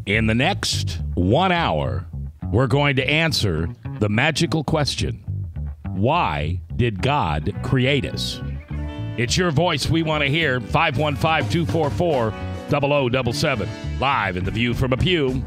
In the next 1 hour, we're going to answer the magical question, why did God create us? It's your voice we want to hear, 515-244-0077, live in The View from a Pew.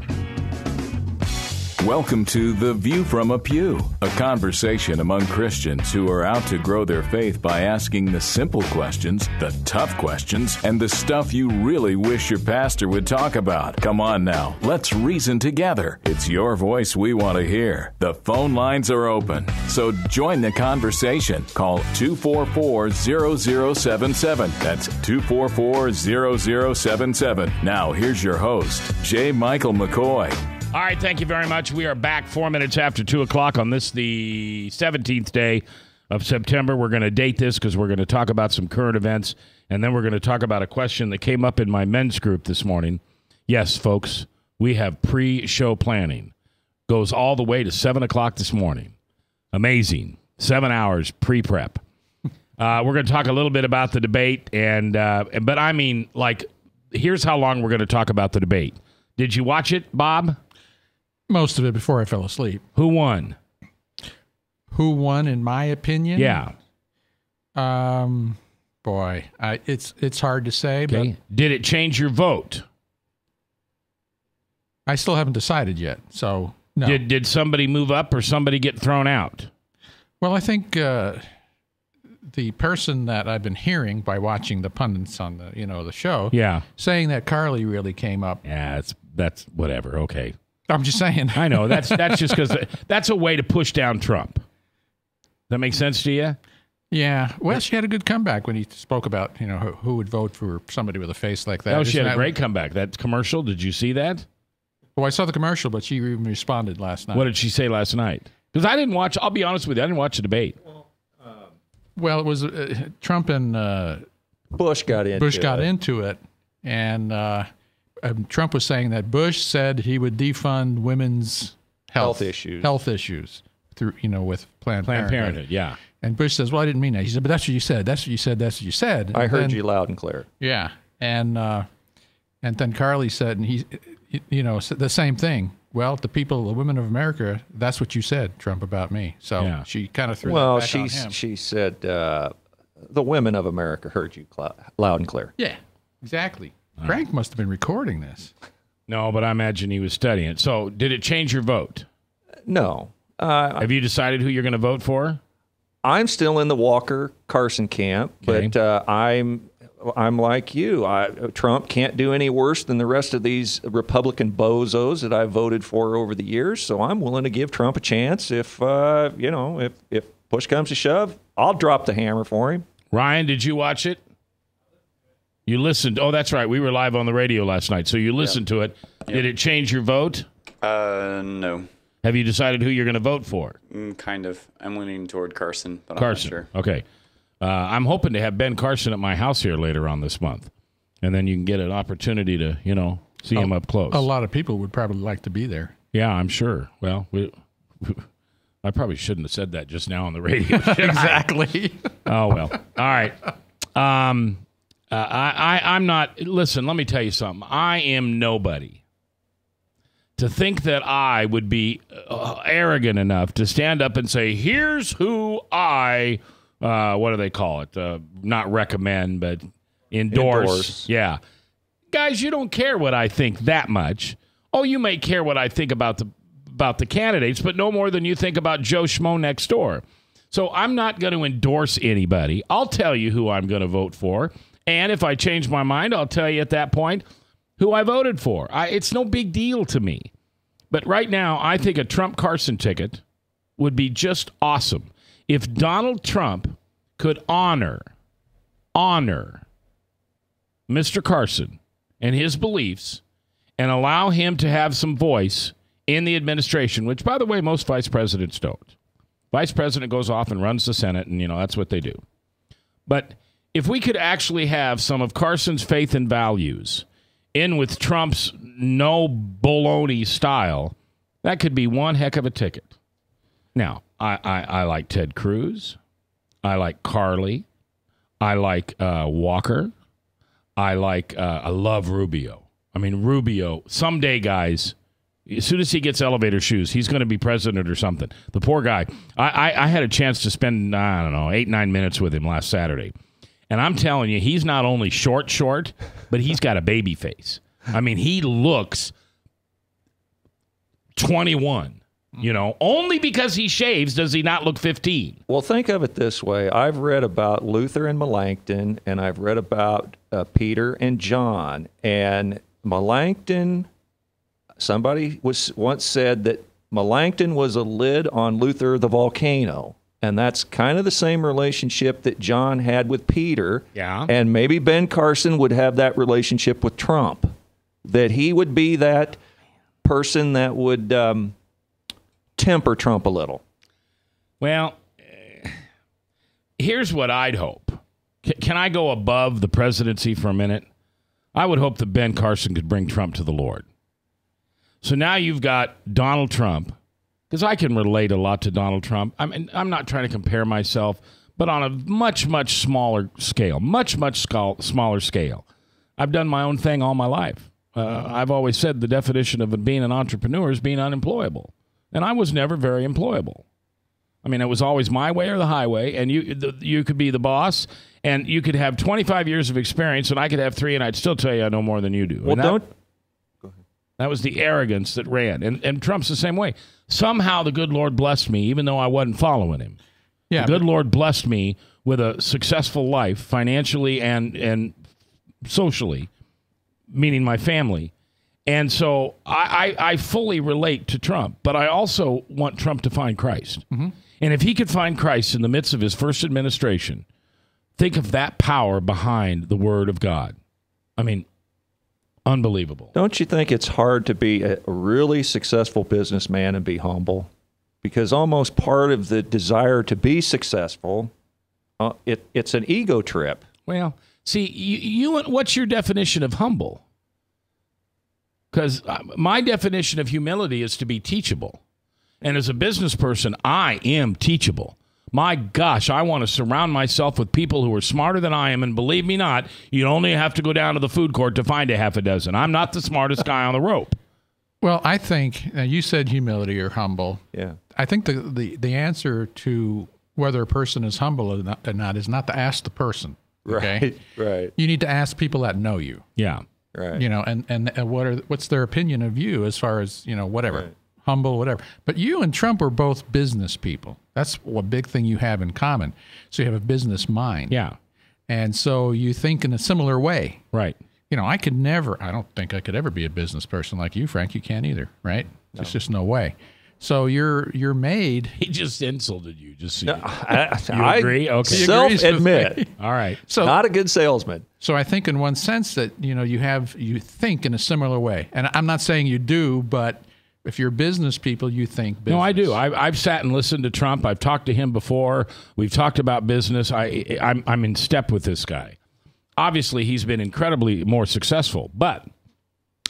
Welcome to The View from a Pew, a conversation among Christians who are out to grow their faith by asking the simple questions, the tough questions, and the stuff you really wish your pastor would talk about. Come on now, let's reason together. It's your voice we want to hear. The phone lines are open, so join the conversation. Call 244-0077. That's 244-0077. Now, here's your host, J. Michael McCoy. All right, thank you very much. We are back 4 minutes after 2 o'clock on this, the 17th day of September. We're going to date this because we're going to talk about some current events, and then we're going to talk about a question that came up in my men's group this morning. Yes, folks, we have pre-show planning. Goes all the way to 7 o'clock this morning. Amazing. 7 hours pre-prep. We're going to talk a little bit about the debate, but I mean, like, here's how long we're going to talk about the debate. Did you watch it, Bob? Most of it before I fell asleep. Who won? Who won, in my opinion? Yeah. Boy, it's hard to say. Okay. But Did it change your vote? I still haven't decided yet. So no. Did somebody move up or somebody get thrown out? Well, I think the person that I've been hearing by watching the pundits on the show, saying that Carly really came up. Yeah, that's whatever. Okay. I'm just saying. I know that's just because that's a way to push down Trump. That make sense to you? Yeah. Well, she had a good comeback when he spoke about who would vote for somebody with a face like that. Oh, she had a great comeback. That commercial. Did you see that? Well, I saw the commercial, but she even responded last night. What did she say last night? Because I didn't watch. I'll be honest with you. I didn't watch the debate. Well, it was Trump and Bush got into it, and Trump was saying that Bush said he would defund women's health issues through with Planned Parenthood. Yeah. And Bush says, "Well, I didn't mean that." He said, "But that's what you said. That's what you said. That's what you said." I heard you loud and clear. Yeah, and then Carly said, and he the same thing. Well, the women of America, that's what you said, Trump, about me. So she kind of threw that back on him. She said, the women of America heard you loud and clear. Yeah, exactly. Frank must have been recording this. No, but I imagine he was studying it. So did it change your vote? No. Have you decided who you're going to vote for? I'm still in the Walker-Carson camp, but I'm like you. Trump can't do any worse than the rest of these Republican bozos that I've voted for over the years. So I'm willing to give Trump a chance. If push comes to shove, I'll drop the hammer for him. Ryan, did you watch it? You listened. Oh, that's right. We were live on the radio last night, so you listened to it. Yep. Did it change your vote? No. Have you decided who you're going to vote for? Kind of. I'm leaning toward Carson, but Carson. I'm not sure. Okay. I'm hoping to have Ben Carson at my house here later on this month, and then you can get an opportunity to, see him up close. A lot of people would probably like to be there. Yeah, I'm sure. Well, I probably shouldn't have said that just now on the radio. Exactly. Oh, well. All right. I'm not. Listen, let me tell you something. I am nobody to think that I would be arrogant enough to stand up and say, here's who I, what do they call it? Not recommend, but endorse. Yeah. Guys, you don't care what I think that much. Oh, you may care what I think about the candidates, but no more than you think about Joe Schmo next door. So I'm not going to endorse anybody. I'll tell you who I'm going to vote for. And if I change my mind, I'll tell you at that point who I voted for. It's no big deal to me. But right now, I think a Trump-Carson ticket would be just awesome. If Donald Trump could honor Mr. Carson and his beliefs and allow him to have some voice in the administration, which, by the way, most vice presidents don't. Vice president goes off and runs the Senate, and, that's what they do. But if we could actually have some of Carson's faith and values in with Trump's no baloney style, that could be one heck of a ticket. Now, I like Ted Cruz. I like Carly. I like Walker. I love Rubio. I mean, Rubio, someday, guys, as soon as he gets elevator shoes, he's going to be president or something. The poor guy. I had a chance to spend, 8-9 minutes with him last Saturday. And I'm telling you, he's not only short, but he's got a baby face. I mean, he looks 21. Only because he shaves does he not look 15. Well, think of it this way. I've read about Luther and Melanchthon, and I've read about Peter and John. And Melanchthon, somebody once said that Melanchthon was a lid on Luther the volcano. And that's kind of the same relationship that John had with Peter. Yeah. And maybe Ben Carson would have that relationship with Trump, that he would be that person that would temper Trump a little. Well, here's what I'd hope. Can I go above the presidency for a minute? I would hope that Ben Carson could bring Trump to the Lord. So now you've got Donald Trump, because I can relate a lot to Donald Trump. I mean, I'm not trying to compare myself, but on a much, much smaller scale, much smaller scale. I've done my own thing all my life. I've always said the definition of being an entrepreneur is being unemployable. And I was never very employable. I mean, it was always my way or the highway, and you could be the boss, and you could have 25 years of experience, and I could have 3, and I'd still tell you I know more than you do. Well, Go ahead. That was the arrogance that ran. And Trump's the same way. Somehow the good Lord blessed me, even though I wasn't following him. Yeah, the good Lord blessed me with a successful life, financially and socially, meaning my family. And so I fully relate to Trump, but I also want Trump to find Christ. Mm-hmm. And if he could find Christ in the midst of his first administration, think of that power behind the Word of God. I mean, unbelievable. Don't you think it's hard to be a really successful businessman and be humble? Because almost part of the desire to be successful, it's an ego trip. Well, see, you what's your definition of humble? Because my definition of humility is to be teachable. And as a business person, I am teachable. My gosh, I want to surround myself with people who are smarter than I am. And believe me not, you only have to go down to the food court to find a half a dozen. I'm not the smartest guy on the rope. Well, I think you said humility or humble. Yeah. I think the answer to whether a person is humble or not is not to ask the person. Okay? Right. You need to ask people that know you. Yeah. Right. And what's their opinion of you as far as, whatever, right. Humble, whatever. But you and Trump are both business people. That's a big thing you have in common. So you have a business mind. Yeah. And so you think in a similar way. Right. I don't think I could ever be a business person like you, Frank. You can't either, right? No. There's just no way. So you're made. He just insulted you. Just so I agree. Okay. Self-admit. All right. So not a good salesman. So I think in one sense that you think in a similar way, and I'm not saying you do, but if you're business people, you think business. No, I do. I've sat and listened to Trump. I've talked to him before. We've talked about business. I'm in step with this guy. Obviously, he's been incredibly more successful, but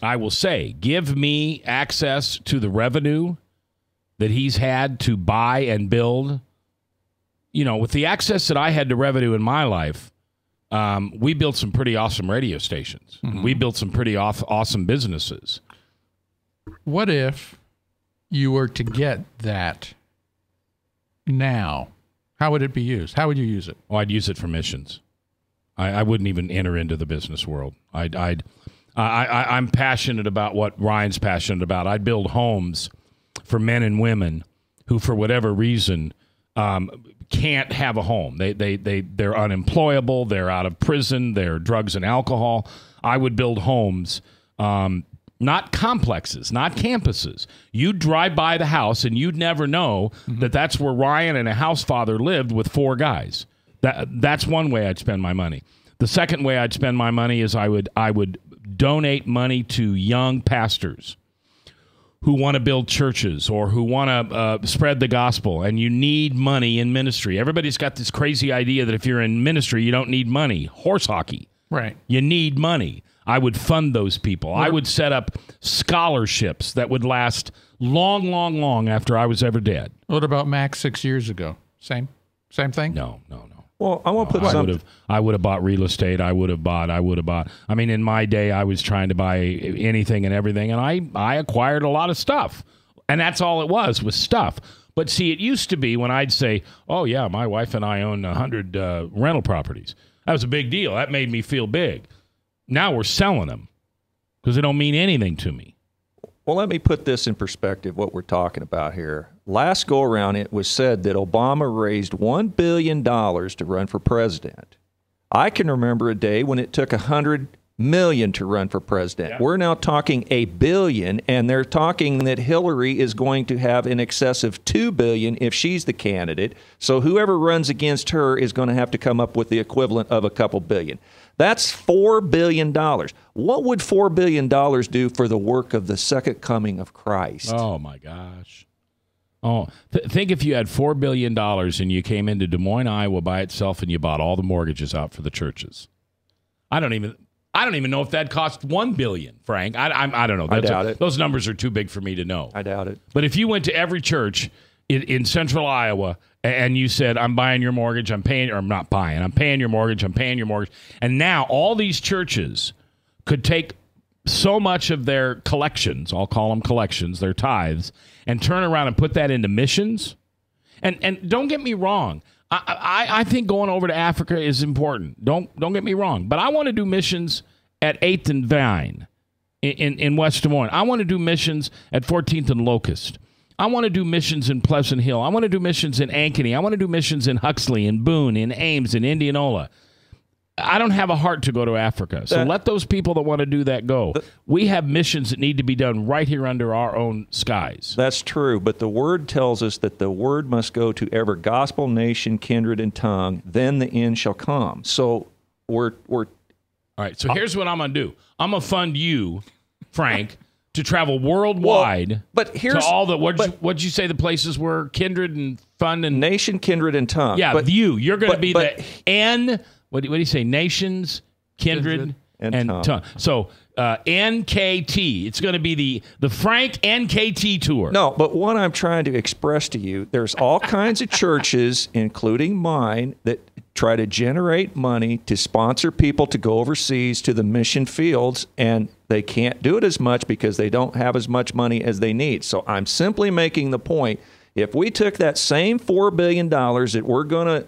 I will say, give me access to the revenue that he's had to buy and build. With the access that I had to revenue in my life, we built some pretty awesome radio stations. Mm-hmm. We built some pretty awesome businesses. What if you were to get that now? How would it be used? How would you use it? Well, I'd use it for missions. I wouldn't even enter into the business world. I'm passionate about what Ryan's passionate about. I'd build homes for men and women who, for whatever reason, can't have a home. They're unemployable. They're out of prison. They're drugs and alcohol. I would build homes, not complexes, not campuses. You'd drive by the house and you'd never know that that's where Ryan and a house father lived with 4 guys. That's one way I'd spend my money. The second way I'd spend my money is I would donate money to young pastors who want to build churches or who want to spread the gospel, and you need money in ministry. Everybody's got this crazy idea that if you're in ministry, you don't need money. Horse hockey. Right. You need money. I would fund those people. I would set up scholarships that would last long, long, long after I was ever dead. What about Max 6 years ago? Same thing? No. Well, I want to put something. I would have bought real estate. I would have bought. I mean, in my day, I was trying to buy anything and everything, and I acquired a lot of stuff. And that's all it was stuff. But see, it used to be when I'd say, oh, yeah, my wife and I own 100 rental properties. That was a big deal. That made me feel big. Now we're selling them because they don't mean anything to me. Well, let me put this in perspective, what we're talking about here. Last go-around, it was said that Obama raised $1 billion to run for president. I can remember a day when it took $100 million to run for president. Yeah. We're now talking $1 billion, and they're talking that Hillary is going to have in excess of $2 billion if she's the candidate. So whoever runs against her is going to have to come up with the equivalent of a couple billion. That's $4 billion. What would $4 billion do for the work of the second coming of Christ? Oh, my gosh. Oh, think if you had $4 billion and you came into Des Moines, Iowa by itself and you bought all the mortgages out for the churches. I don't even know if that cost $1 billion, Frank. I don't know. I doubt it. Those numbers are too big for me to know. I doubt it. But if you went to every church in central Iowa and you said, I'm buying your mortgage, I'm paying your mortgage, and now all these churches could take so much of their collections, I'll call them collections, their tithes, and turn around and put that into missions. And don't get me wrong. I think going over to Africa is important. Don't get me wrong. But I want to do missions at 8th and Vine in West Des Moines. I want to do missions at 14th and Locust. I want to do missions in Pleasant Hill. I want to do missions in Ankeny. I want to do missions in Huxley, in Boone, in Ames, in Indianola. I don't have a heart to go to Africa. So let those people that want to do that go. We have missions that need to be done right here under our own skies. That's true, but the Word tells us that the Word must go to every gospel, nation, kindred, and tongue. Then the end shall come. So we're all right, so here's what I'm going to do. I'm going to fund you, Frank, to travel worldwide. But here's to all the what'd you say the places were? Kindred and fun and nation, kindred, and tongue. Yeah, but you're going to be the N. What do you say? Nations, kindred, and tongue. So NKT. It's going to be the Frank NKT tour. No, but what I'm trying to express to you, there's all kinds of churches, including mine, that try to generate money to sponsor people to go overseas to the mission fields, and they can't do it as much because they don't have as much money as they need. So I'm simply making the point, if we took that same $4 billion that we're going to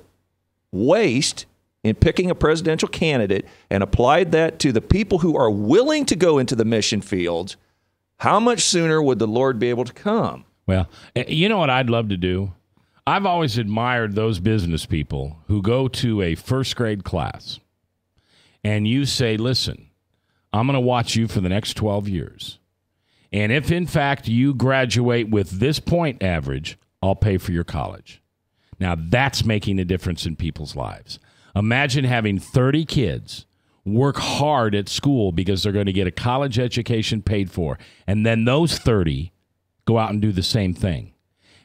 waste in picking a presidential candidate and applied that to the people who are willing to go into the mission fields, how much sooner would the Lord be able to come? Well, you know what I'd love to do? I've always admired those business people who go to a first grade class and you say, listen, I'm going to watch you for the next 12 years. And if, in fact, you graduate with this point average, I'll pay for your college. Now, that's making a difference in people's lives. Imagine having 30 kids work hard at school because they're going to get a college education paid for, and then those 30 go out and do the same thing.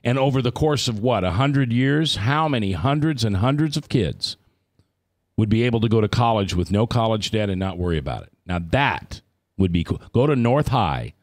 And over the course of, 100 years, how many hundreds and hundreds of kids would be able to go to college with no college debt and not worry about it? Now, that would be cool. Go to North High.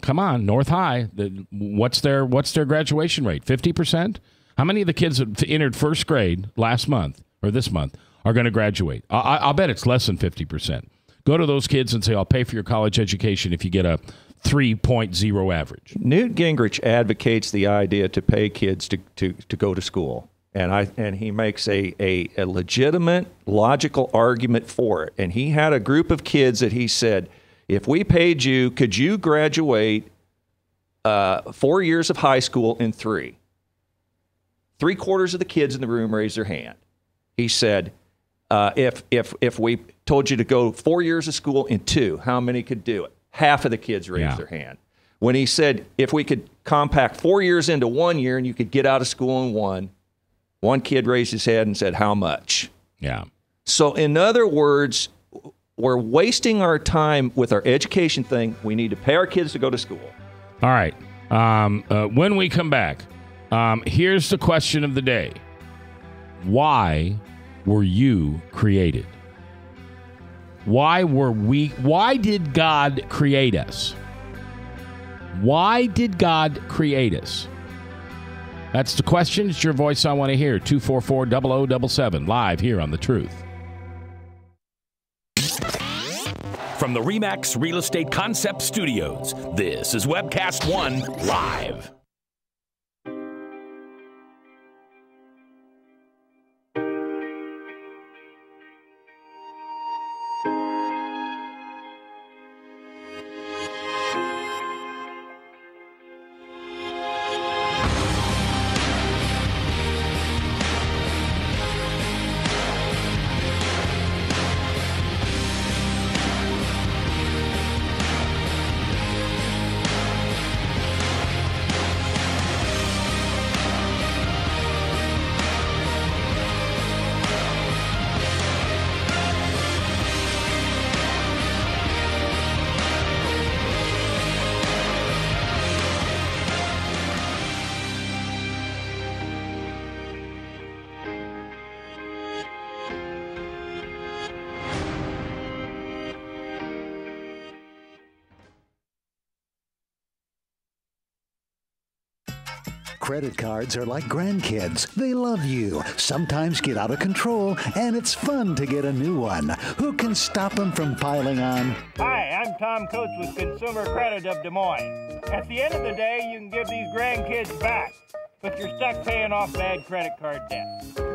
Come on, North High. What's their graduation rate? 50%? How many of the kids that entered first grade last month or this month are going to graduate? I'll bet it's less than 50%. Go to those kids and say, I'll pay for your college education if you get a 3.0 average. Newt Gingrich advocates the idea to pay kids to go to school. And he makes a legitimate, logical argument for it. And he had a group of kids that he said, if we paid you, could you graduate 4 years of high school in 3? 3/4 of the kids in the room raised their hand. He said, if we told you to go 4 years of school in 2, how many could do it? Half of the kids raised their hand. When he said, if we could compact 4 years into 1 year and you could get out of school in one kid raised his head and said, how much? Yeah. So in other words, we're wasting our time with our education thing. We need to pay our kids to go to school. All right. When we come back, here's the question of the day. Why were you created? Why did God create us? Why did God create us? That's the question. It's your voice I want to hear. 244-0077, live here on The Truth. From the RE/MAX Real Estate Concept Studios, this is Webcast One Live. Credit cards are like grandkids. They love you, sometimes get out of control, and it's fun to get a new one. Who can stop them from piling on? Hi, I'm Tom Coates with Consumer Credit of Des Moines. At the end of the day, you can give these grandkids back, but you're stuck paying off bad credit card debt.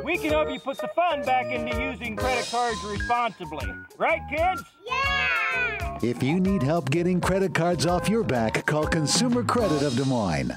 We can help you put the fun back into using credit cards responsibly. Right, kids? Yeah! If you need help getting credit cards off your back, call Consumer Credit of Des Moines.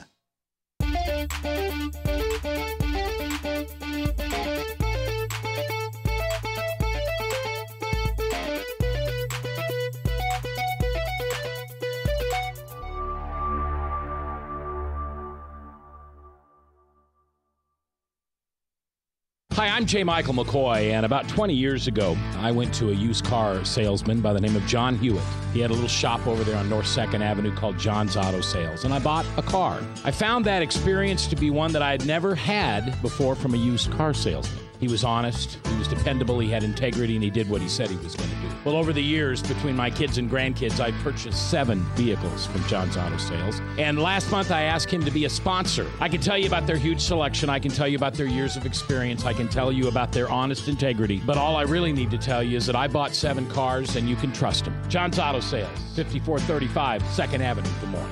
Hi, I'm J. Michael McCoy, and about 20 years ago, I went to a used car salesman by the name of John Hewitt. He had a little shop over there on North 2nd Avenue called John's Auto Sales, and I bought a car. I found that experience to be one that I had never had before from a used car salesman. He was honest, he was dependable, he had integrity, and he did what he said he was going to do. Well, over the years, between my kids and grandkids, I purchased 7 vehicles from John's Auto Sales. And last month, I asked him to be a sponsor. I can tell you about their huge selection. I can tell you about their years of experience. I can tell you about their honest integrity. But all I really need to tell you is that I bought 7 cars, and you can trust them. John's Auto Sales, 5435 2nd Avenue, Des Moines.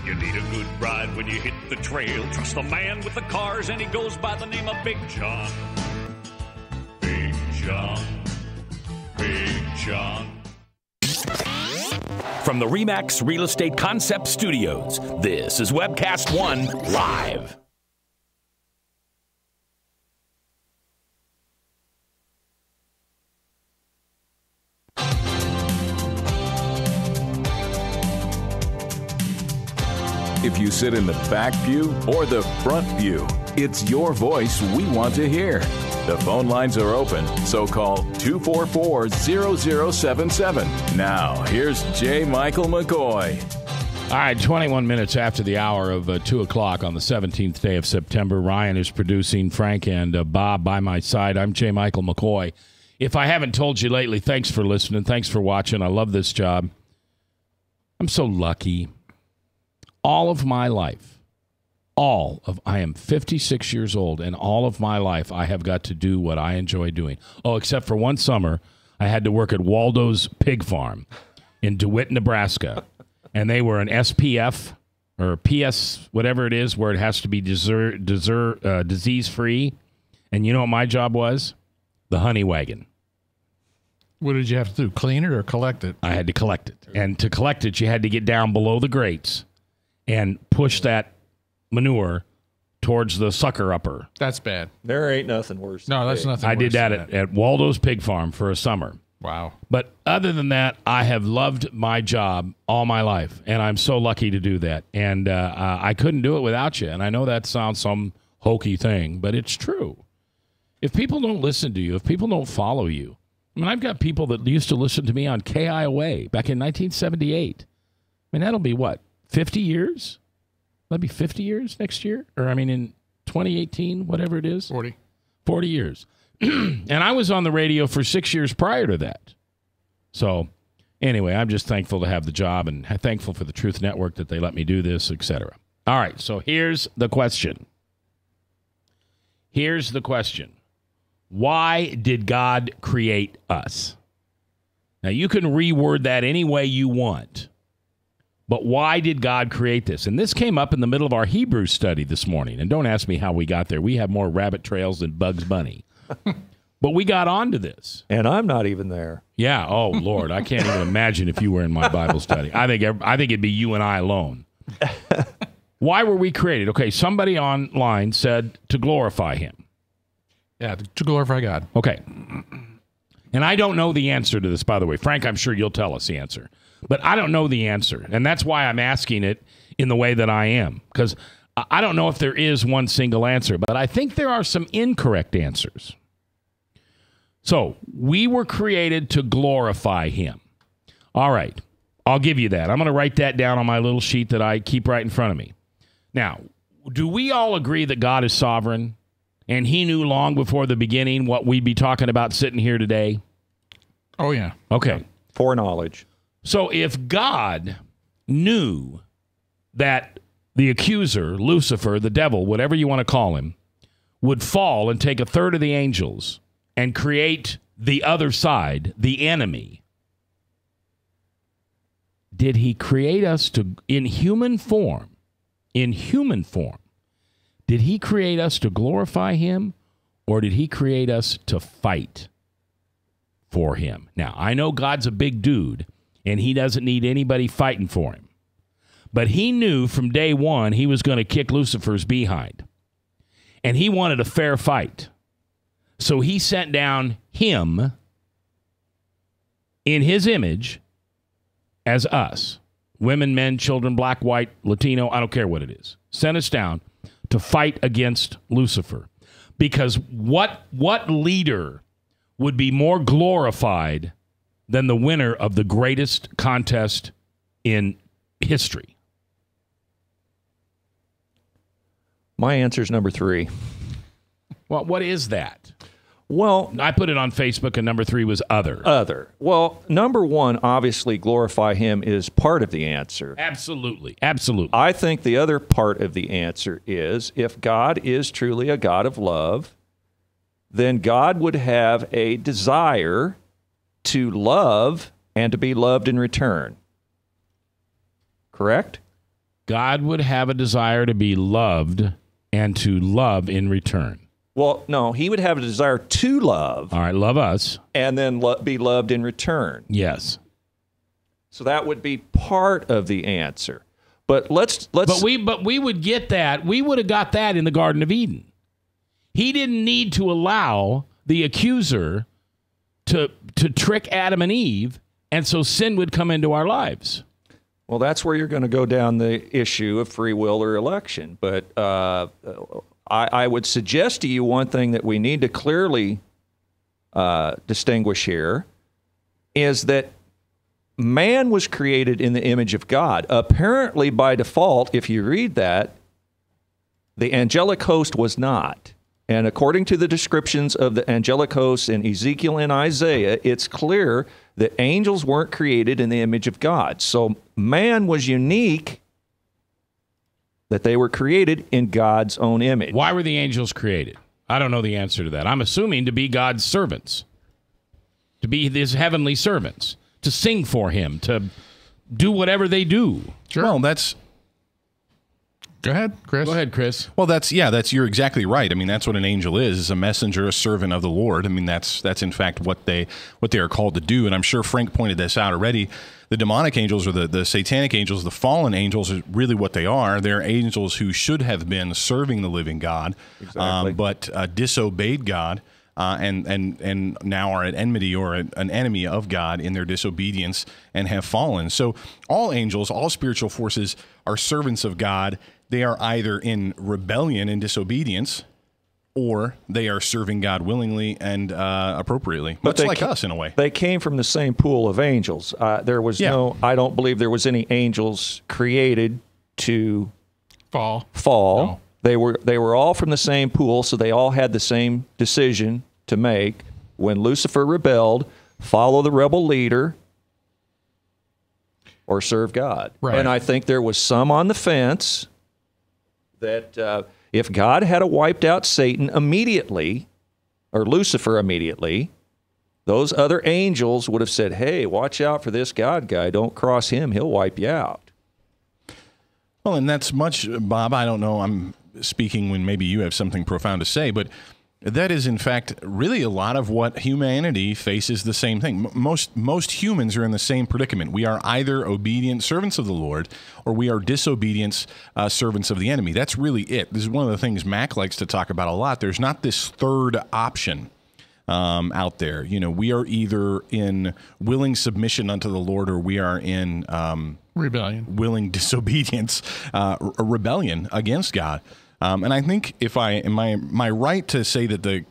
You need a good ride when you hit the trail. Trust the man with the cars, and he goes by the name of Big John. Big John. Big John. From the RE/MAX Real Estate Concept Studios, this is Webcast One Live. If you sit in the back pew or the front pew, it's your voice we want to hear. The phone lines are open, so call 244-0077. Now, here's J. Michael McCoy. All right, 21 minutes after the hour of 2 o'clock on the 17th day of September. Ryan is producing, Frank and Bob by my side. I'm J. Michael McCoy. If I haven't told you lately, thanks for listening. Thanks for watching. I love this job. I'm so lucky. All of my life, I am 56 years old, and all of my life I have got to do what I enjoy doing. Oh, except for one summer, I had to work at Waldo's Pig Farm in DeWitt, Nebraska. And they were an SPF or PS, whatever it is, where it has to be disease-free. And you know what my job was? The honey wagon. What did you have to do, clean it or collect it? I had to collect it. And to collect it, you had to get down below the grates and push that manure towards the sucker upper. That's bad. There ain't nothing worse. No, that's nothing worse. I did that at Waldo's Pig Farm for a summer. Wow. But other than that, I have loved my job all my life, and I'm so lucky to do that. And I couldn't do it without you. And I know that sounds some hokey thing, but it's true. If people don't listen to you, if people don't follow you, I mean, I've got people that used to listen to me on KIOA back in 1978. I mean, that'll be what, 50 years? That'll be 50 years next year? Or, I mean, in 2018, whatever it is? 40. 40 years. And I was on the radio for 6 years prior to that. So, anyway, I'm just thankful to have the job and thankful for the Truth Network that they let me do this, etc. All right, so here's the question. Here's the question. Why did God create us? Now, you can reword that any way you want. But why did God create this? And this came up in the middle of our Hebrew study this morning. And don't ask me how we got there. We have more rabbit trails than Bugs Bunny. But we got onto this. And I'm not even there. Yeah. Oh, Lord. I can't even imagine if you were in my Bible study. I think it'd be you and I alone. Why were we created? Okay, somebody online said to glorify him. Yeah, to glorify God. Okay. And I don't know the answer to this, by the way. Frank, I'm sure you'll tell us the answer. But I don't know the answer. And that's why I'm asking it in the way that I am. Because I don't know if there is one single answer. But I think there are some incorrect answers. So, we were created to glorify him. All right. I'll give you that. I'm going to write that down on my little sheet that I keep right in front of me. Now, do we all agree that God is sovereign? And he knew long before the beginning what we'd be talking about sitting here today? Oh, yeah. Okay. Foreknowledge. So if God knew that the accuser, Lucifer, the devil, whatever you want to call him, would fall and take a third of the angels and create the other side, the enemy, did he create us in human form? In human form. Did he create us to glorify him, or did he create us to fight for him? Now, I know God's a big dude, and he doesn't need anybody fighting for him. But he knew from day one he was going to kick Lucifer's behind. And he wanted a fair fight. So he sent down him in his image as us. Women, men, children, black, white, Latino, I don't care what it is. Sent us down to fight against Lucifer. Because what leader would be more glorified than the winner of the greatest contest in history? My answer is number 3. Well, what is that? Well, I put it on Facebook, and number 3 was other. Other. Well, number 1, obviously, glorify him is part of the answer. Absolutely. Absolutely. I think the other part of the answer is if God is truly a God of love, then God would have a desire to love and to be loved in return. Correct? God would have a desire to be loved and to love in return. Well, no, he would have a desire to love. All right, love us. And then be loved in return. Yes. So that would be part of the answer. But let's But we would get that. We would have got that in the Garden of Eden. He didn't need to allow the accuser to trick Adam and Eve, and so sin would come into our lives. Well, that's where you're going to go down the issue of free will or election. But I would suggest to you one thing that we need to clearly distinguish here is that man was created in the image of God. Apparently, by default, if you read that, the angelic host was not. And according to the descriptions of the angelic hosts in Ezekiel and Isaiah, it's clear that angels weren't created in the image of God. So man was unique, that they were created in God's own image. Why were the angels created? I don't know the answer to that. I'm assuming to be God's servants, to be his heavenly servants, to sing for him, to do whatever they do. Sure. Well, that's... Go ahead, Chris. Go ahead, Chris. Well, you're exactly right. I mean, that's what an angel is a messenger, a servant of the Lord. I mean, that's in fact what they are called to do. And I'm sure Frank pointed this out already. The demonic angels or the satanic angels, the fallen angels are really what they are. They're angels who should have been serving the living God, exactly. But disobeyed God. And now are at enmity or an enemy of God in their disobedience and have fallen. So all angels, all spiritual forces are servants of God. They are either in rebellion and disobedience, or they are serving God willingly and appropriately, much like us in a way. They came from the same pool of angels. I don't believe there was any angels created to fall. No. They were all from the same pool, so they all had the same decision to make. When Lucifer rebelled, follow the rebel leader or serve God. Right. And I think there was some on the fence that If God had wiped out Satan immediately, or Lucifer immediately, those other angels would have said, hey, watch out for this God guy. Don't cross him. He'll wipe you out. Well, and that's much, Bob, I don't know, I'm speaking when maybe you have something profound to say, but that is, in fact, really a lot of what humanity faces the same thing. Most humans are in the same predicament. We are either obedient servants of the Lord or we are disobedient servants of the enemy. That's really it. This is one of the things Mac likes to talk about a lot. There's not this third option out there. You know, we are either in willing submission unto the Lord or we are in rebellion, willing disobedience, a rebellion against God. And I think if am I right to say that the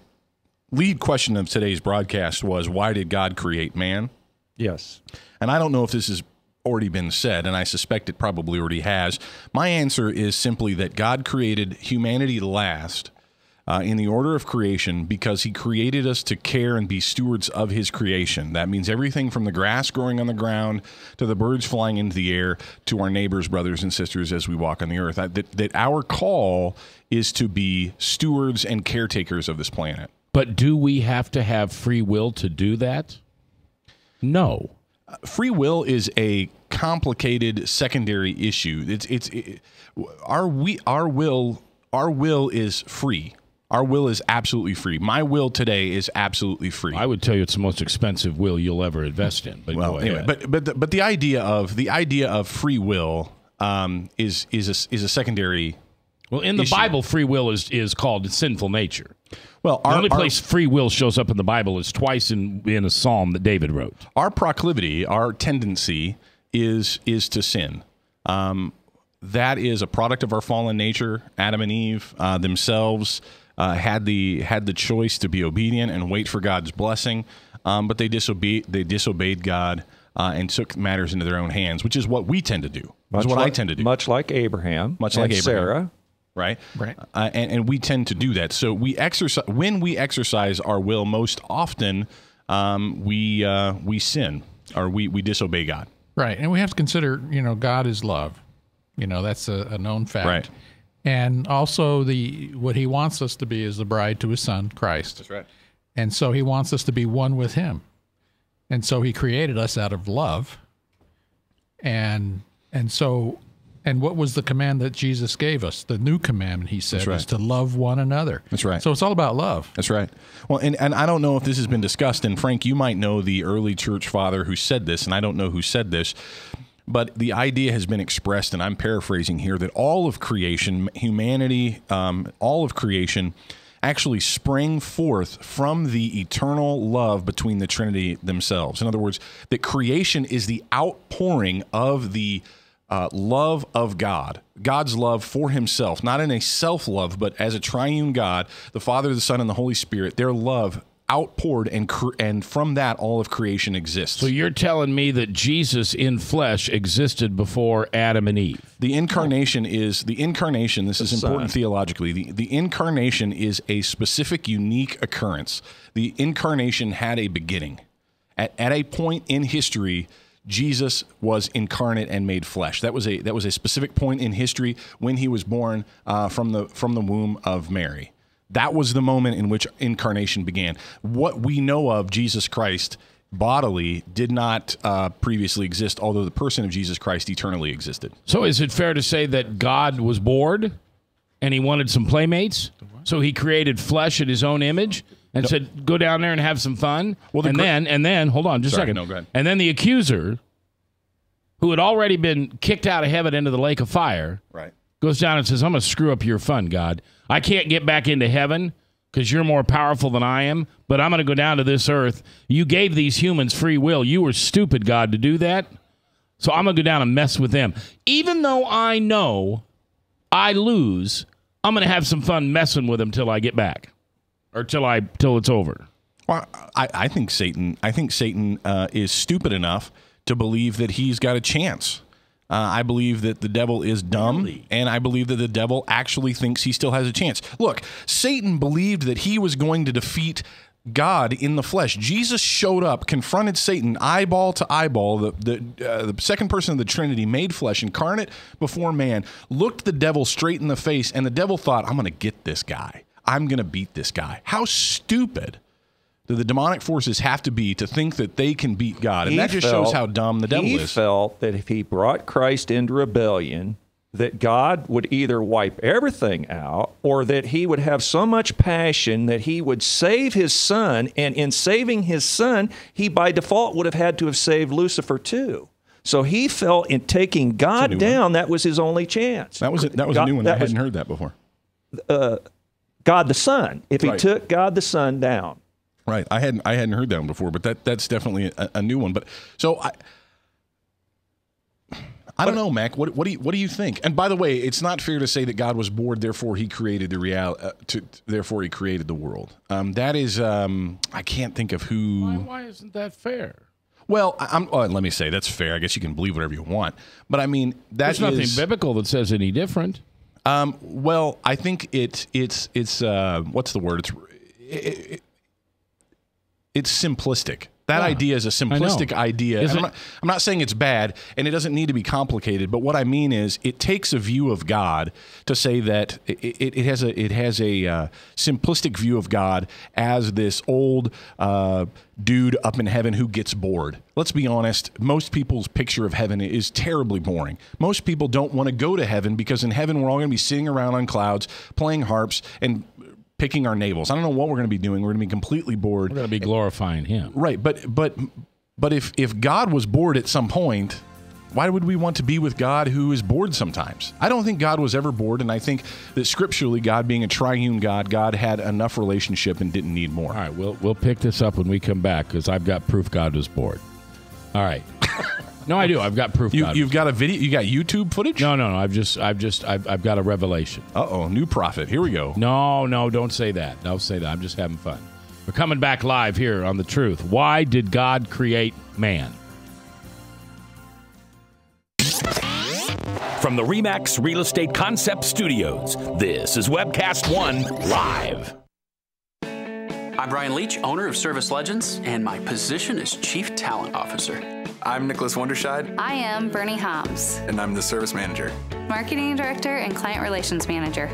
lead question of today's broadcast was, why did God create man? Yes. And I don't know if this has already been said, and I suspect it probably already has. My answer is simply that God created humanity last in the order of creation because he created us to care and be stewards of his creation. That means everything from the grass growing on the ground to the birds flying into the air to our neighbors, brothers and sisters as we walk on the earth. That our call is to be stewards and caretakers of this planet. But do we have to have free will to do that? No. Free will is a complicated secondary issue. Our will is free. Our will is absolutely free. My will today is absolutely free. I would tell you it's the most expensive will you'll ever invest in. But well, anyway, but the idea of free will is a secondary. Well, in the issue. Bible, free will is called sinful nature. Well, the only place free will shows up in the Bible is twice in a psalm that David wrote. Our proclivity, our tendency is to sin. That is a product of our fallen nature. Adam and Eve themselves had the choice to be obedient and wait for God's blessing, but they disobeyed God and took matters into their own hands, which is what we tend to do. That's what I tend to do. Much like Abraham. Much like Abraham. Sarah. Right. And we tend to do that. So when we exercise our will, most often we sin or we disobey God. Right. And we have to consider, God is love. That's a known fact. Right. And also what he wants us to be is the bride to his son, Christ. That's right. And so he wants us to be one with him. And so he created us out of love. And what was the command that Jesus gave us? The new commandment, he said, is to love one another. That's right. So it's all about love. That's right. Well, and I don't know if this has been discussed, and Frank, you might know the early church father who said this, and I don't know who said this, but the idea has been expressed, and I'm paraphrasing here, that all of creation, humanity, all of creation actually sprang forth from the eternal love between the Trinity themselves. In other words, that creation is the outpouring of the love of God, God's love for himself, not in a self-love, but as a triune God, the Father, the Son, and the Holy Spirit, their love outpoured, and from that, all of creation exists. So you're telling me that Jesus in flesh existed before Adam and Eve? The incarnation, this is important theologically, the incarnation is a specific, unique occurrence. The incarnation had a beginning. At a point in history, Jesus was incarnate and made flesh. That was a specific point in history when he was born from the womb of Mary. That was the moment in which incarnation began. What we know of Jesus Christ bodily did not previously exist, although the person of Jesus Christ eternally existed. So is it fair to say that God was bored and he wanted some playmates? So he created flesh in his own image and said, go down there and have some fun? Well, and then, hold on just a second. No, go ahead. And then the accuser, who had already been kicked out of heaven into the lake of fire, goes down and says, I'm going to screw up your fun, God. I can't get back into heaven because you're more powerful than I am, but I'm going to go down to this earth. You gave these humans free will. You were stupid, God, to do that. So I'm going to go down and mess with them. Even though I know I lose, I'm going to have some fun messing with them till I get back or till it's over. Well, I think Satan is stupid enough to believe that he's got a chance. I believe that the devil is dumb, and I believe that the devil actually thinks he still has a chance. Look, Satan believed that he was going to defeat God in the flesh. Jesus showed up, confronted Satan eyeball to eyeball, the second person of the Trinity, made flesh, incarnate before man, looked the devil straight in the face, and the devil thought, I'm going to get this guy. I'm going to beat this guy. How stupid do the demonic forces have to be to think that they can beat God? And that just shows how dumb the devil is. He felt that if he brought Christ into rebellion, that God would either wipe everything out or that he would have so much passion that he would save his son, and in saving his son, he by default would have had to have saved Lucifer too. So he felt in taking God down, that was his only chance. That was a new one. I hadn't heard that before. God the Son, if he took God the Son down. Right. I hadn't heard that one before, but that's definitely a new one. But so I don't know, Mac. What do you think? And by the way, it's not fair to say that God was bored, therefore He created therefore He created the world. That is, I can't think of who. Why isn't that fair? Well, let me say that's fair. I guess you can believe whatever you want, but I mean there's nothing biblical that says any different. Well, I think it's what's the word? It's simplistic. That idea is a simplistic idea. I'm not saying it's bad, and it doesn't need to be complicated. But what I mean is, it takes a view of God to say that it has a simplistic view of God as this old dude up in heaven who gets bored. Let's be honest. Most people's picture of heaven is terribly boring. Most people don't want to go to heaven because in heaven we're all going to be sitting around on clouds, playing harps, and picking our navels. I don't know what we're going to be doing. We're going to be completely bored. We're going to be glorifying Him. Right, but if God was bored at some point, why would we want to be with God who is bored sometimes? I don't think God was ever bored, and I think that scripturally, God being a triune God had enough relationship and didn't need more. All right, we'll pick this up when we come back because I've got proof God was bored. All right. No, I do. I've got proof. You've got a video. You got YouTube footage? No. I've got a revelation. New prophet. Here we go. No, don't say that. Don't say that. I'm just having fun. We're coming back live here on The Truth. Why did God create man? From the RE/MAX Real Estate Concept Studios, this is Webcast One Live. I'm Brian Leach, owner of Service Legends, and my position is Chief Talent Officer. I'm Nicholas Wonderscheid. I am Bernie Hobbs. And I'm the Service Manager. Marketing Director and Client Relations Manager.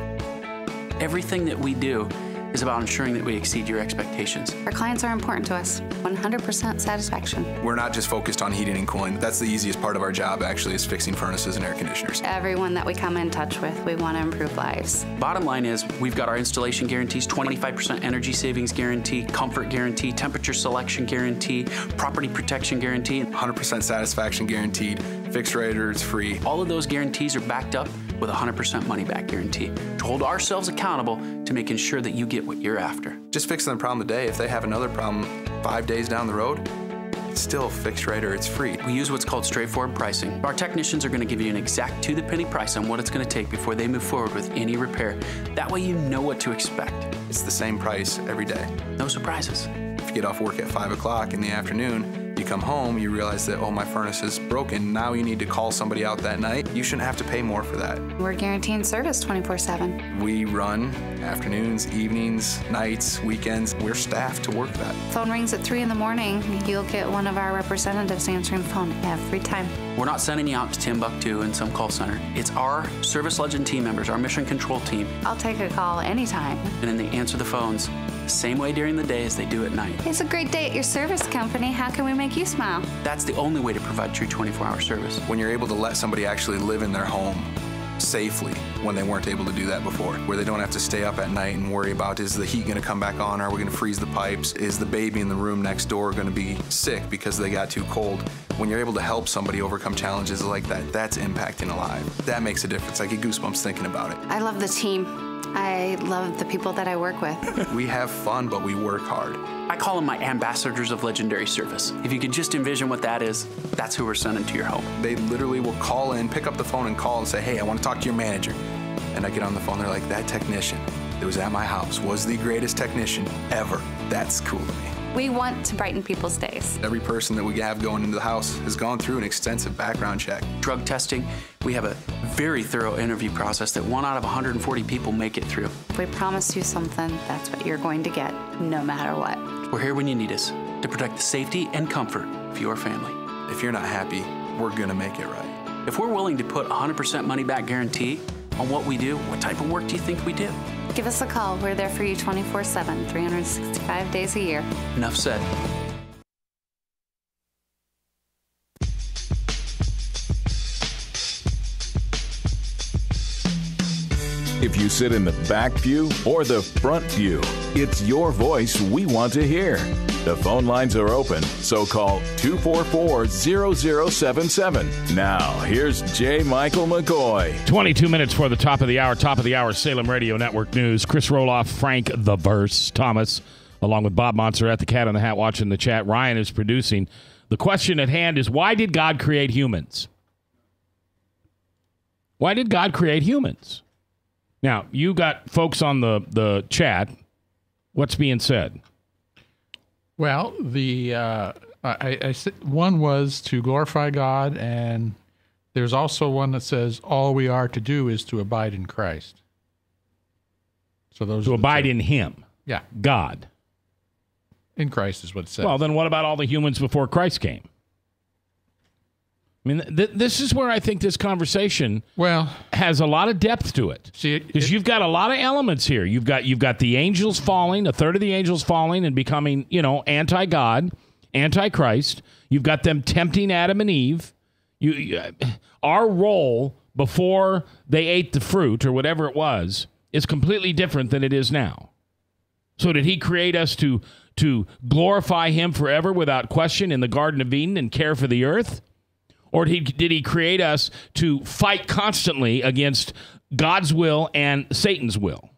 Everything that we do is about ensuring that we exceed your expectations. Our clients are important to us. 100% satisfaction. We're not just focused on heating and cooling. That's the easiest part of our job, actually, is fixing furnaces and air conditioners. Everyone that we come in touch with, we want to improve lives. Bottom line is, we've got our installation guarantees, 25% energy savings guarantee, comfort guarantee, temperature selection guarantee, property protection guarantee. 100% satisfaction guaranteed, fixed rate or it's free. All of those guarantees are backed up with a 100% money-back guarantee to hold ourselves accountable to making sure that you get what you're after. Just fixing the problem today. If they have another problem 5 days down the road, it's still fixed rate or it's free. We use what's called straightforward pricing. Our technicians are going to give you an exact to-the-penny price on what it's going to take before they move forward with any repair. That way you know what to expect. It's the same price every day. No surprises. If you get off work at 5 o'clock in the afternoon, you come home, you realize that, oh, my furnace is broken. Now you need to call somebody out that night. You shouldn't have to pay more for that. We're guaranteeing service 24/7. We run afternoons, evenings, nights, weekends. We're staffed to work that. Phone rings at 3 in the morning. You'll get one of our representatives answering the phone every time. We're not sending you out to Timbuktu in some call center. It's our Service Legend team members, our mission control team. I'll take a call anytime. And then they answer the phones the same way during the day as they do at night. It's a great day at your service company. How can we make you smile? That's the only way to provide true 24-hour service. When you're able to let somebody actually live in their home safely when they weren't able to do that before, where they don't have to stay up at night and worry about, is the heat going to come back on? Are we going to freeze the pipes? Is the baby in the room next door going to be sick because they got too cold? When you're able to help somebody overcome challenges like that, that's impacting a life. That makes a difference. I get goosebumps thinking about it. I love the team. I love the people that I work with. We have fun, but we work hard. I call them my ambassadors of legendary service. If you could just envision what that is, that's who we're sending to your home. They literally will call in, pick up the phone and call and say, hey, I want to talk to your manager. And I get on the phone, they're like, that technician that was at my house was the greatest technician ever. That's cool to me. We want to brighten people's days. Every person that we have going into the house has gone through an extensive background check. Drug testing, we have a very thorough interview process that 1 out of 140 people make it through. If we promise you something, that's what you're going to get, no matter what. We're here when you need us to protect the safety and comfort of your family. If you're not happy, we're going to make it right. If we're willing to put 100% money-back guarantee on what we do, what type of work do you think we do? Give us a call. We're there for you 24/7, 365 days a year. Enough said. If you sit in the back pew or the front pew, it's your voice we want to hear. The phone lines are open, so call 244-0077. Now, here's J. Michael McCoy. 22 minutes for the top of the hour, Salem Radio Network News. Chris Roloff, Frank the Verse Thomas, along with Bob Monser at the Cat on the Hat watching the chat. Ryan is producing. The question at hand is, why did God create humans? Why did God create humans? Now, you got folks on the chat. What's being said? Well, one was to glorify God, and there's also one that says all we are to do is to abide in Christ. So those to abide in Him. Yeah, God. In Christ is what it says. Well, then what about all the humans before Christ came? I mean, this is where I think this conversation has a lot of depth to it. Because you've got a lot of elements here. You've got the angels falling, a third of the angels falling and becoming, anti-God, anti-Christ. You've got them tempting Adam and Eve. Our role before they ate the fruit or whatever it was is completely different than it is now. So did He create us to glorify Him forever without question in the Garden of Eden and care for the earth? Or did He create us to fight constantly against God's will and Satan's will?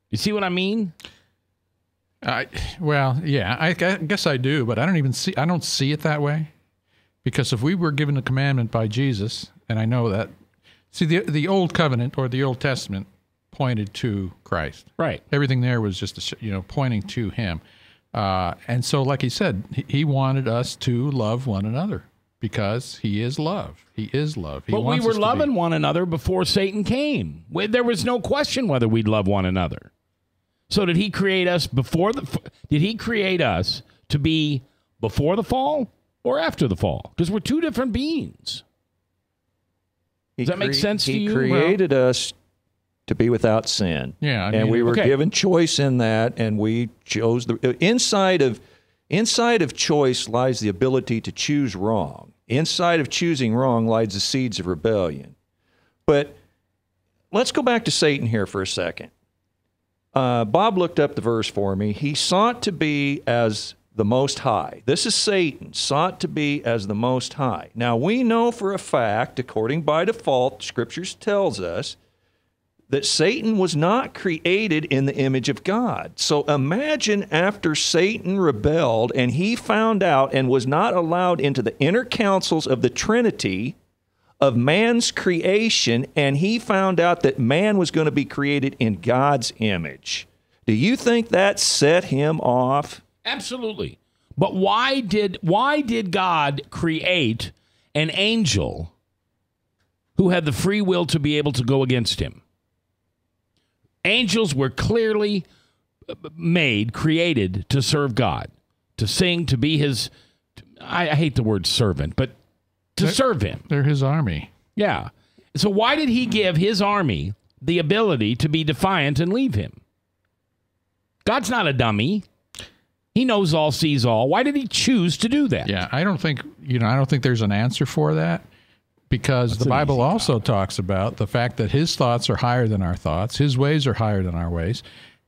You see what I mean? I guess I do, but I don't see it that way. Because if we were given a commandment by Jesus, and I know that, the Old Covenant or the Old Testament pointed to Christ. Right. Everything there was just, pointing to Him. And so, like He said, He wanted us to love one another. Because He is love. He is love. But we were loving one another before Satan came. There was no question whether we'd love one another. So did He create us did He create us to be before the fall or after the fall? Because we're two different beings. Does that make sense to you? He created us to be without sin. Yeah. And we were given choice in that, and we chose inside of choice lies the ability to choose wrong. Inside of choosing wrong lies the seeds of rebellion. But let's go back to Satan here for a second. Bob looked up the verse for me. He sought to be as the Most High. This is Satan, sought to be as the Most High. Now, we know for a fact, according by default, Scriptures tells us, that Satan was not created in the image of God. So imagine after Satan rebelled and he found out and was not allowed into the inner councils of the Trinity of man's creation, and he found out that man was going to be created in God's image. Do you think that set him off? Absolutely. But why did God create an angel who had the free will to be able to go against Him? Angels were clearly created to serve God, to sing, to be His, I hate the word servant, but to serve Him. They're His army. Yeah. So why did He give His army the ability to be defiant and leave Him? God's not a dummy. He knows all, sees all. Why did He choose to do that? Yeah, I don't think there's an answer for that. Because the Bible also talks about the fact that His thoughts are higher than our thoughts. His ways are higher than our ways.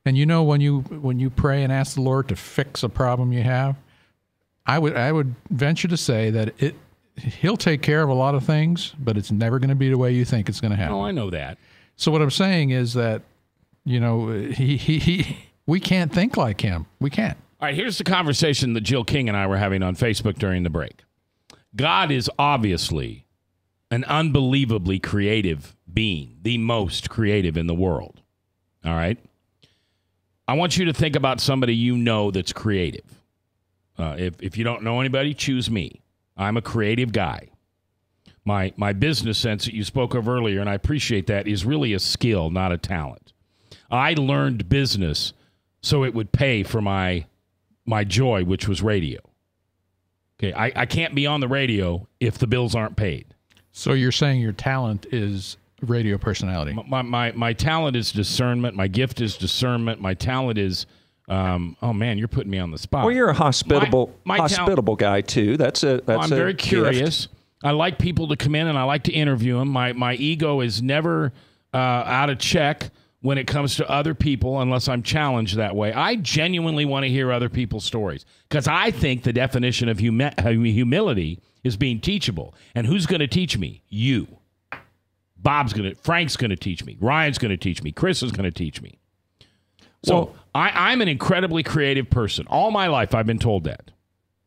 And when you pray and ask the Lord to fix a problem you have, I would venture to say that He'll take care of a lot of things, but it's never going to be the way you think it's going to happen. Oh, I know that. So what I'm saying is that, we can't think like Him. We can't. All right, here's the conversation that Jill King and I were having on Facebook during the break. God is obviously an unbelievably creative being, the most creative in the world. All right? I want you to think about somebody you know that's creative. If you don't know anybody, choose me. I'm a creative guy. My business sense that you spoke of earlier, and I appreciate that, is really a skill, not a talent. I learned business so it would pay for my joy, which was radio. Okay, I can't be on the radio if the bills aren't paid. So you're saying your talent is radio personality? My talent is discernment. My gift is discernment. My talent is, oh man, you're putting me on the spot. Well, you're a hospitable guy too. I'm very gift. curious. I like people to come in and I like to interview them. My ego is never out of check when it comes to other people unless I'm challenged that way. I genuinely want to hear other people's stories because I think the definition of humility is being teachable. And who's going to teach me? You. Frank's going to teach me. Ryan's going to teach me. Chris is going to teach me. So I'm an incredibly creative person. All my life I've been told that.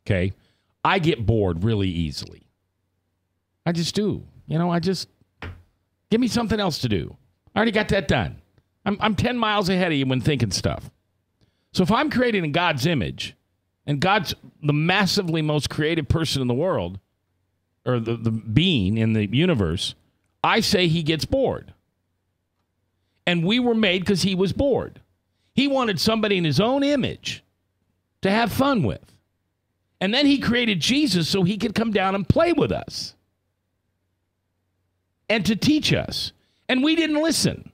Okay? I get bored really easily. I just do. Give me something else to do. I already got that done. I'm 10 miles ahead of you when thinking stuff. So if I'm created in God's image, and God's the massively most creative person in the world, or the being in the universe, I say he gets bored. And we were made because he was bored. He wanted somebody in his own image to have fun with. And then he created Jesus so he could come down and play with us. And to teach us. And we didn't listen.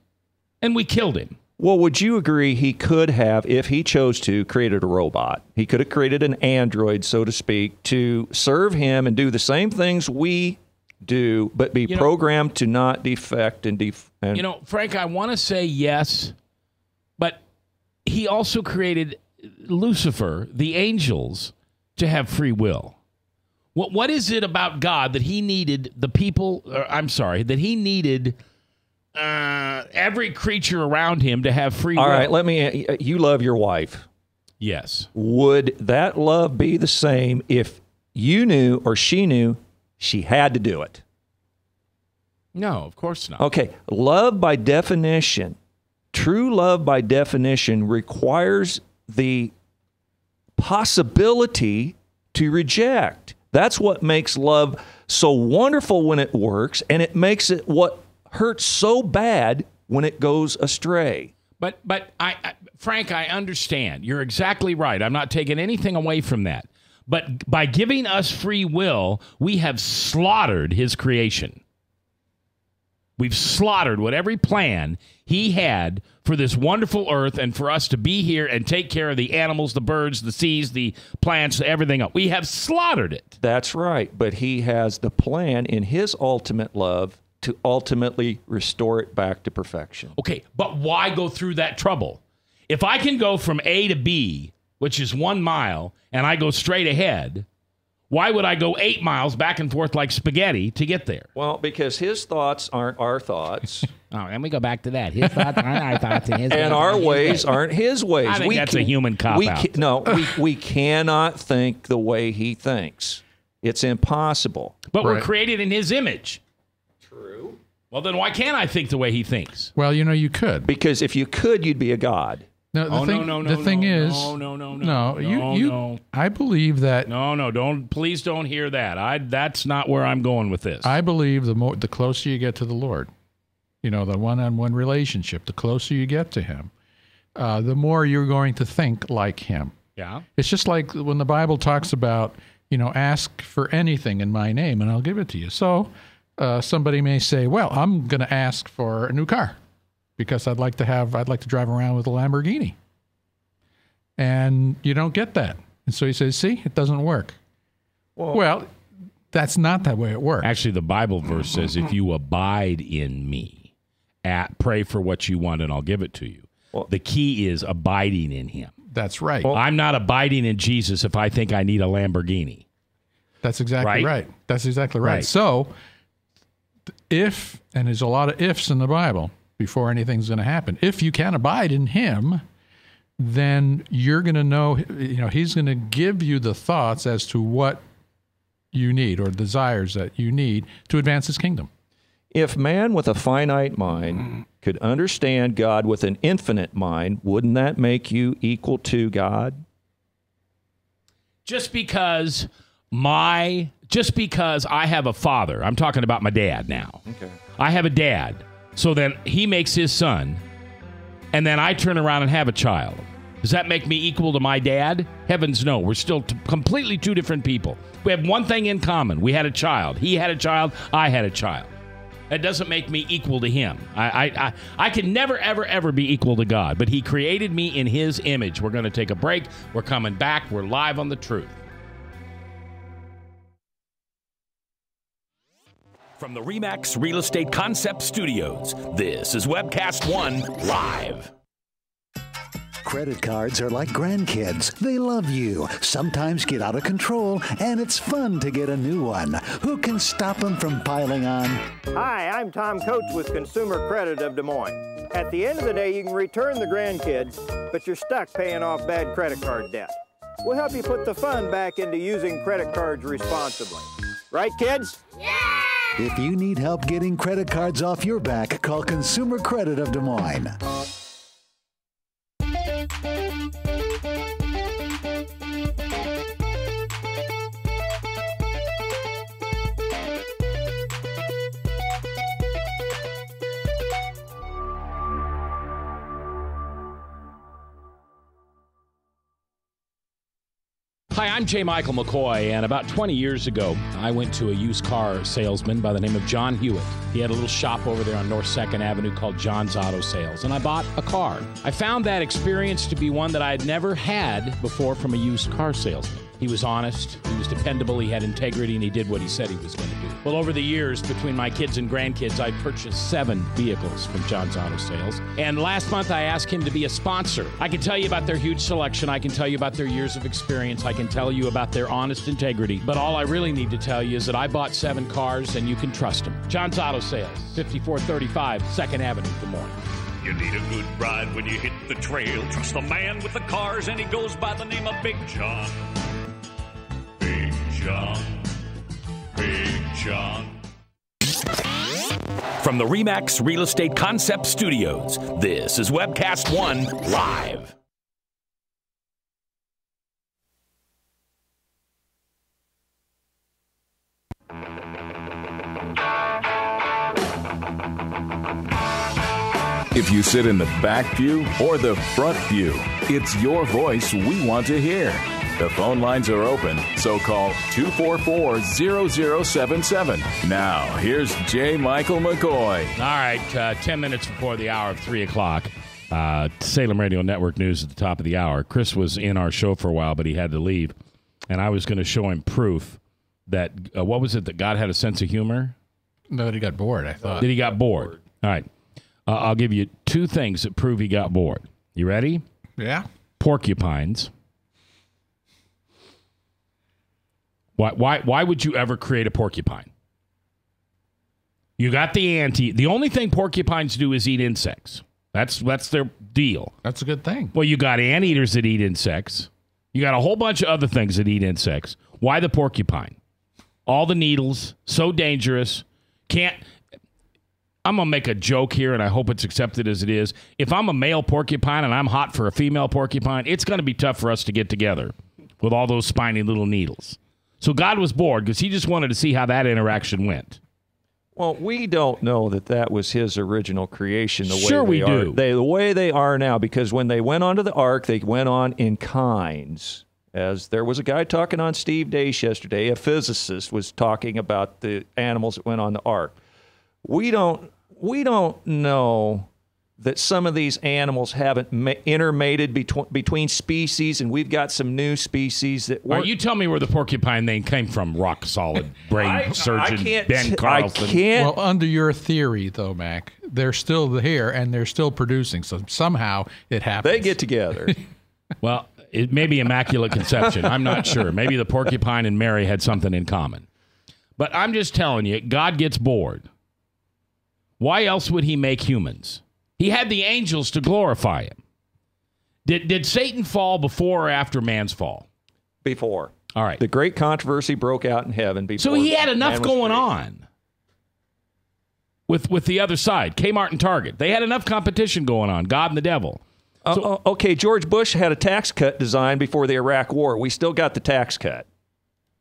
And we killed him. Well, would you agree he could have, if he chose to, created a robot? He could have created an android, so to speak, to serve him and do the same things we do, but be programmed to not defect and Frank, I want to say yes, but he also created Lucifer, the angels, to have free will. What is it about God that he needed that he needed every creature around him to have free will? All right, you love your wife. Yes. Would that love be the same if you knew or she knew she had to do it? No, of course not. Okay, love by definition, true love by definition requires the possibility to reject. That's what makes love so wonderful when it works, and it makes it what hurts so bad when it goes astray. But Frank, I understand. You're exactly right. I'm not taking anything away from that. But by giving us free will, we have slaughtered his creation. We've slaughtered what every plan he had for this wonderful earth and for us to be here and take care of the animals, the birds, the seas, the plants, everything else. We have slaughtered it. That's right. But he has the plan in his ultimate love to ultimately restore it back to perfection. Okay, but why go through that trouble? If I can go from A to B, which is 1 mile, and I go straight ahead, why would I go 8 miles back and forth like spaghetti to get there? Well, because his thoughts aren't our thoughts. And we go back to that. His thoughts aren't our thoughts, and our ways aren't his ways. I think that's a human cop-out. No, we cannot think the way he thinks. It's impossible. But we're created in his image. True. Well, then why can't I think the way he thinks? Well, you could. Because if you could, you'd be a god. No, the thing is, I believe that. Please don't hear that. That's not where I'm going with this. I believe the closer you get to the Lord, the one-on-one relationship, the closer you get to him, the more you're going to think like him. Yeah. It's just like when the Bible talks about, ask for anything in my name and I'll give it to you. So somebody may say, well, I'm going to ask for a new car, because I'd like to drive around with a Lamborghini. And you don't get that. And so he says, see, it doesn't work. Well, that's not that way it works. Actually, the Bible verse says, if you abide in me, pray for what you want and I'll give it to you. The key is abiding in him. That's right. I'm not abiding in Jesus if I think I need a Lamborghini. That's exactly right. That's exactly right. So if, and there's a lot of ifs in the Bible, before anything's going to happen. If you can abide in him, then you're going to know, he's going to give you the thoughts as to what you need or desires that you need to advance his kingdom. If man with a finite mind could understand God with an infinite mind, wouldn't that make you equal to God? Just because I have a father, I'm talking about my dad now. Okay. I have a dad. So then he makes his son, and then I turn around and have a child. Does that make me equal to my dad? Heavens no. We're still completely two different people. We have one thing in common. We had a child. He had a child. I had a child. That doesn't make me equal to him. I can never, ever, ever be equal to God. But he created me in his image. We're going to take a break. We're coming back. We're live on The Truth. From the RE/MAX Real Estate Concept Studios, this is Webcast One Live. Credit cards are like grandkids. They love you, sometimes get out of control, and it's fun to get a new one. Who can stop them from piling on? Hi, I'm Tom Coates with Consumer Credit of Des Moines. At the end of the day, you can return the grandkids, but you're stuck paying off bad credit card debt. We'll help you put the fun back into using credit cards responsibly. Right, kids? Yeah! If you need help getting credit cards off your back, call Consumer Credit of Des Moines. Hi, I'm J. Michael McCoy, and about 20 years ago, I went to a used car salesman by the name of John Hewitt. He had a little shop over there on North 2nd Avenue called John's Auto Sales, and I bought a car. I found that experience to be one that I had never had before from a used car salesman. He was honest, he was dependable, he had integrity, and he did what he said he was going to do. Well, over the years, between my kids and grandkids, I purchased 7 vehicles from John's Auto Sales. And last month, I asked him to be a sponsor. I can tell you about their huge selection. I can tell you about their years of experience. I can tell you about their honest integrity. But all I really need to tell you is that I bought 7 cars, and you can trust them. John's Auto Sales, 5435 2nd Avenue, Des Moines. You need a good ride when you hit the trail. Trust the man with the cars, and he goes by the name of Big John. Big John. Big John. From the RE/MAX Real Estate Concept Studios, this is Webcast One Live. If you sit in the back pew or the front pew, it's your voice we want to hear. The phone lines are open, so call 244-0077. Now, here's J. Michael McCoy. All right, 10 minutes before the hour of 3 o'clock. Salem Radio Network News at the top of the hour. Chris was in our show for a while, but he had to leave. And I was going to show him proof that, what was it, that God had a sense of humor? No, that he got bored, I thought. That he got bored. All right. I'll give you 2 things that prove he got bored. You ready? Yeah. Porcupines. Why would you ever create a porcupine? You got the ante. The only thing porcupines do is eat insects. That's their deal. That's a good thing. Well, you got anteaters that eat insects. You got a whole bunch of other things that eat insects. Why the porcupine? All the needles, so dangerous. I'm going to make a joke here, and I hope it's accepted as it is. If I'm a male porcupine and I'm hot for a female porcupine, it's going to be tough for us to get together with all those spiny little needles. So God was bored because he just wanted to see how that interaction went. Well, we don't know that was his original creation. Sure we do. The way they are now, because when they went onto the ark, they went on in kinds. As there was a guy talking on Steve Deace yesterday, a physicist was talking about the animals that went on the ark. We don't know that some of these animals haven't intermated between species, and we've got some new species that weren't. You tell me where the porcupine name came from, rock solid brain surgeon Ben Carlson. Well, under your theory, though, Mac, they're still here and they're still producing, so somehow it happens. They get together. Well, it may be immaculate conception. I'm not sure. Maybe the porcupine and Mary had something in common. But I'm just telling you, God gets bored. Why else would he make humans? He had the angels to glorify him. Did Satan fall before or after man's fall? Before. All right. The great controversy broke out in heaven before. So he had enough going on. with the other side, Kmart and Target. They had enough competition going on, God and the devil. Okay, George Bush had a tax cut designed before the Iraq War. We still got the tax cut.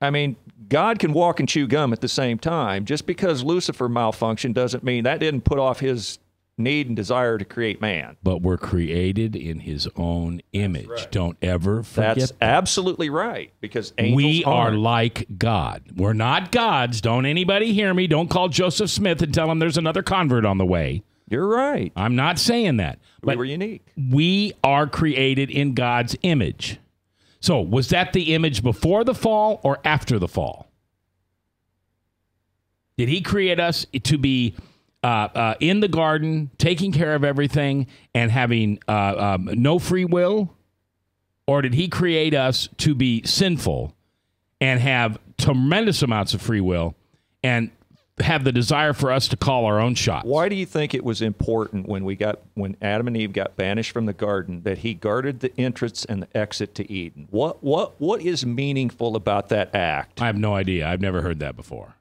I mean, God can walk and chew gum at the same time. Just because Lucifer malfunctioned doesn't mean that didn't put off his need and desire to create man. But we're created in his own image. Right. Don't ever forget That's that. Absolutely right, because angels we are aren't. like God. We're not gods. Don't anybody hear me. Don't call Joseph Smith and tell him there's another convert on the way. You're right. I'm not saying that. We were unique. We are created in God's image. So was that the image before the fall or after the fall? Did he create us to be in the garden, taking care of everything, and having no free will? Or did he create us to be sinful and have tremendous amounts of free will and have the desire for us to call our own shots? Why do you think it was important when Adam and Eve got banished from the garden that he guarded the entrance and the exit to Eden? What is meaningful about that act? I have no idea. I've never heard that before.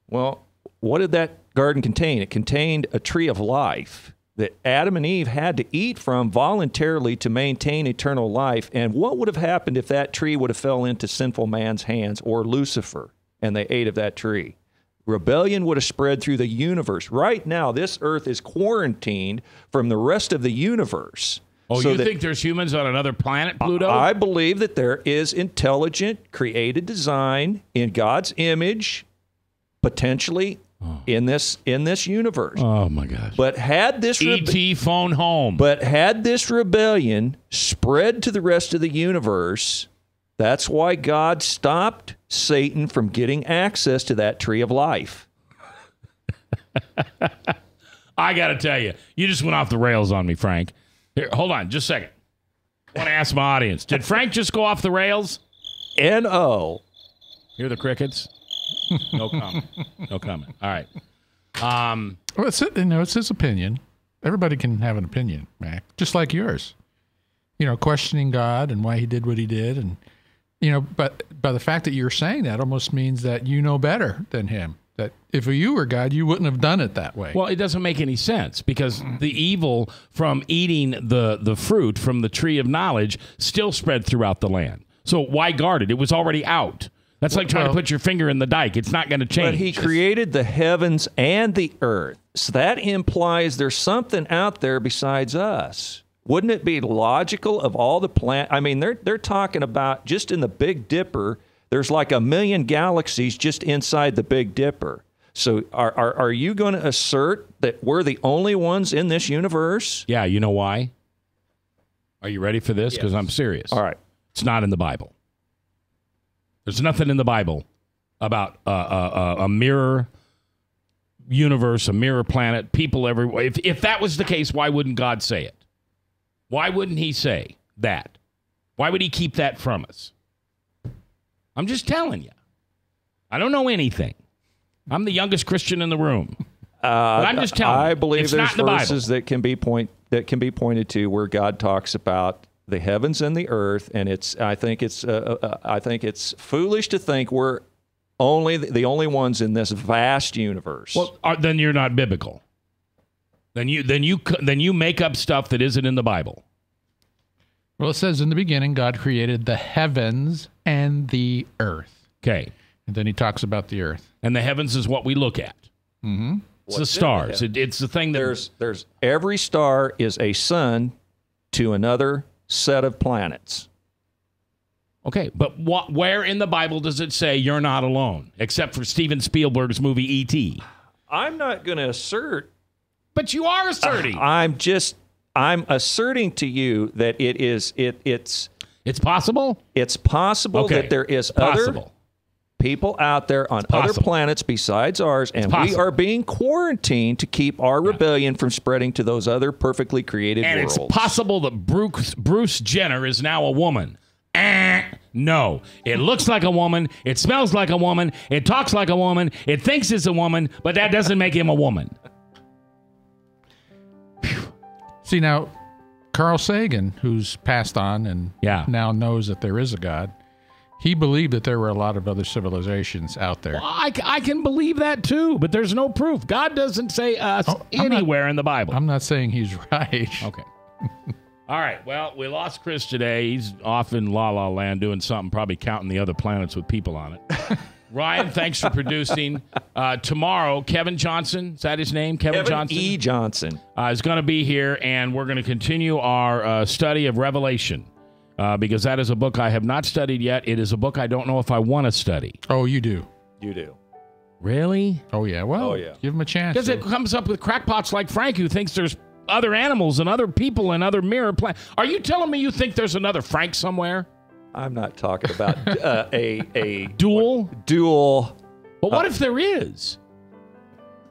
Well, what did that garden contain? It contained a tree of life that Adam and Eve had to eat from voluntarily to maintain eternal life. And what would have happened if that tree would have fell into sinful man's hands or Lucifer and they ate of that tree? Rebellion would have spread through the universe. Right now, this earth is quarantined from the rest of the universe. Oh, so you think there's humans on another planet, Pluto? I believe that there is intelligent, created design in God's image, potentially in this universe. Oh my gosh! But had this ET phone home. But had this rebellion spread to the rest of the universe, that's why God stopped Satan from getting access to that tree of life. I got to tell you, you just went off the rails on me, Frank. Here, hold on, just a second. I want to ask my audience: did Frank just go off the rails? N-O. Hear the crickets? No comment. No comment. All right. Well, it's his opinion. Everybody can have an opinion, Mac, just like yours. Questioning God and why he did what he did. And, but by the fact that you're saying that almost means that you know better than him. That if you were God, you wouldn't have done it that way. Well, it doesn't make any sense because the evil from eating the fruit from the tree of knowledge still spread throughout the land. So why guard it? It was already out. That's like trying to put your finger in the dike. It's not going to change. But he created the heavens and the earth. So that implies there's something out there besides us. Wouldn't it be logical of all the planets? I mean, they're talking about just in the Big Dipper, there's like 1 million galaxies just inside the Big Dipper. So are you going to assert that we're the only ones in this universe? Yeah, you know why? Are you ready for this? Because I'm serious. All right. It's not in the Bible. There's nothing in the Bible about a mirror universe, a mirror planet, people everywhere. If that was the case, why wouldn't God say it? Why wouldn't he say that? Why would he keep that from us? I'm just telling you. I don't know anything. I'm the youngest Christian in the room. But I'm just telling you. I believe it's there's not in the verses that can be pointed to where God talks about the heavens and the earth, and I think it's foolish to think we're the only ones in this vast universe. Well, then you're not biblical. Then you make up stuff that isn't in the Bible. Well, it says in the beginning, God created the heavens and the earth. Okay. And then he talks about the earth. And the heavens is what we look at. Mm-hmm. It's the stars. It's the thing that... There's every star is a sun to another set of planets. Okay, but where in the Bible does it say you're not alone, except for Steven Spielberg's movie E.T.? I'm not going to assert... But you are asserting. I'm asserting to you that it's possible? It's possible that there is other people out there on other planets besides ours, and we are being quarantined to keep our rebellion from spreading to those other perfectly created worlds. And it's possible that Bruce Jenner is now a woman. No. It looks like a woman. It smells like a woman. It talks like a woman. It thinks it's a woman, but that doesn't make him a woman. See, now, Carl Sagan, who's passed on and now knows that there is a God, He believed that there were a lot of other civilizations out there. Well, I can believe that too, but there's no proof. God doesn't say us anywhere in the Bible. I'm not saying he's right. Okay. All right. Well, we lost Chris today. He's off in La La Land doing something, probably counting the other planets with people on it. Ryan, thanks for producing. Tomorrow, Kevin Johnson, is that his name? Kevin Johnson? E. Johnson. Is going to be here, and we're going to continue our study of Revelation. Because that is a book I have not studied yet. It is a book I don't know if I want to study. Oh, you do. You do. Really? Oh, yeah. Well, give him a chance. Because it comes up with crackpots like Frank who thinks there's other animals and other people and other mirror planets. Are you telling me you think there's another Frank somewhere? I'm not talking about a dual. But what if there is?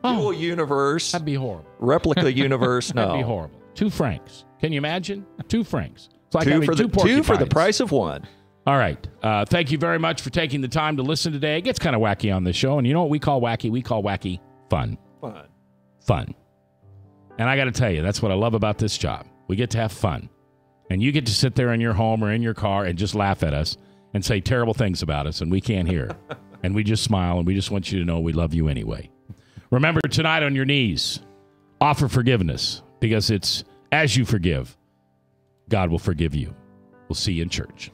Dual universe. That'd be horrible. Replica universe. No. That'd be horrible. Two Franks. Can you imagine? Two Franks. It's like two for the price of one. All right. Thank you very much for taking the time to listen today. It gets kind of wacky on this show, and you know what we call wacky? We call wacky fun. Fun. And I got to tell you, that's what I love about this job. We get to have fun. And you get to sit there in your home or in your car and just laugh at us and say terrible things about us, and we can't hear. And we just smile, and we just want you to know we love you anyway. Remember, tonight on your knees, offer forgiveness, because it's as you forgive, God will forgive you. We'll see you in church.